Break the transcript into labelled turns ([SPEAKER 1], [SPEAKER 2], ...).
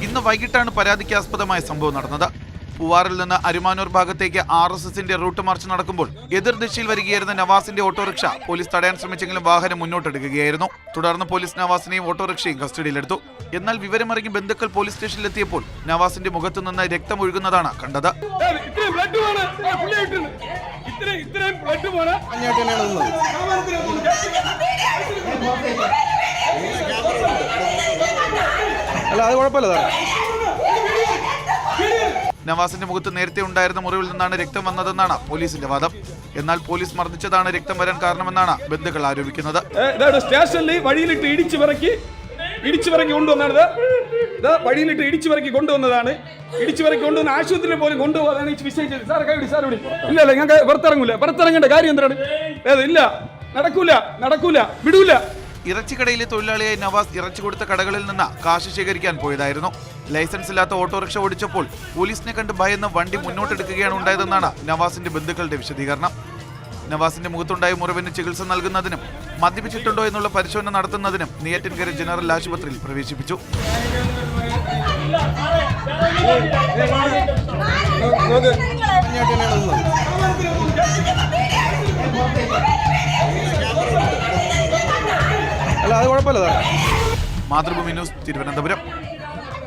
[SPEAKER 1] ഇന്ന് വൈകിട്ടാണ് പരാതിക്കാസ്പദമായ സംഭവം നടന്നത്. പൂവാറിൽ നിന്ന് അരുമാനൂർ ഭാഗത്തേക്ക് RSSന്റെ റൂട്ട് മാർച്ച് നടക്കുമ്പോൾ എതിർദിശയിൽ വരികയായിരുന്ന നവാസിന്റെ ഓട്ടോറിക്ഷ പോലീസ് തടയാൻ ശ്രമിച്ചെങ്കിലും വാഹനം മുന്നോട്ടെടുക്കുകയായിരുന്നു. തുടർന്ന് പോലീസ് നവാസിനെയും ഓട്ടോറിക്ഷയും കസ്റ്റഡിയിലെടുത്തു. എന്നാൽ വിവരമറിഞ്ഞ് ബന്ധുക്കൾ പോലീസ് സ്റ്റേഷനിലെത്തിയപ്പോൾ നവാസിന്റെ മുഖത്തു നിന്ന് രക്തം ഒഴുകുന്നതാണ് കണ്ടത്. നവാസിന്റെ മുഖത്ത് നേരത്തെ ഉണ്ടായിരുന്ന മുറിവിൽ നിന്നാണ് രക്തം വന്നതെന്നാണ് പോലീസിന്റെ വാദം. എന്നാൽ പോലീസ് മർദ്ദിച്ചതാണ് രക്തം വരാൻ കാരണമെന്നാണ് ബന്ധുക്കൾ ആരോപിക്കുന്നത്.
[SPEAKER 2] സ്റ്റേഷനിൽ വഴിയിലിട്ട് ഇടിച്ചു പറക്കി കൊണ്ടുവന്നതാണ്. വഴിയിലിട്ട് ഇടിച്ചു പറക്കി കൊണ്ടുവന്നതാണ്. ഇടിച്ചു പറക്കി കൊണ്ടുവന്ന ആശുപത്രിയിൽ പോലും കൊണ്ടുപോകാനാണ് വിശേഷിച്ചത്. സാർ കൈവിടി, സാർ വിടി. ഇല്ല ഞങ്ങൾക്ക് പുറത്തിറങ്ങേണ്ട കാര്യം എന്താണ്? ഇല്ല, നടക്കൂല, വിടൂല.
[SPEAKER 1] ഇറച്ചിക്കടയിലെ തൊഴിലാളിയായി നവാസ് ഇറച്ചി കൊടുത്ത കടകളിൽ നിന്ന് കാശ് ശേഖരിക്കാൻ പോയതായിരുന്നു. ലൈസൻസ് ഇല്ലാത്ത ഓട്ടോറിക്ഷ ഓടിച്ചപ്പോൾ പോലീസിനെ കണ്ട് ഭയന്ന് വണ്ടി മുന്നോട്ടെടുക്കുകയാണ് ഉണ്ടായതെന്നാണ് നവാസിന്റെ ബന്ധുക്കളുടെ വിശദീകരണം. നവാസിന്റെ മുഖത്തുണ്ടായ മുറിവിന് ചികിത്സ നൽകുന്നതിനും മദ്യപിച്ചിട്ടുണ്ടോ എന്നുള്ള പരിശോധന നടത്തുന്നതിനും നെയ്യാറ്റിൻകര ജനറൽ ആശുപത്രിയിൽ പ്രവേശിപ്പിച്ചു. മാതൃഭൂമി ന്യൂസ്, തിരുവനന്തപുരം.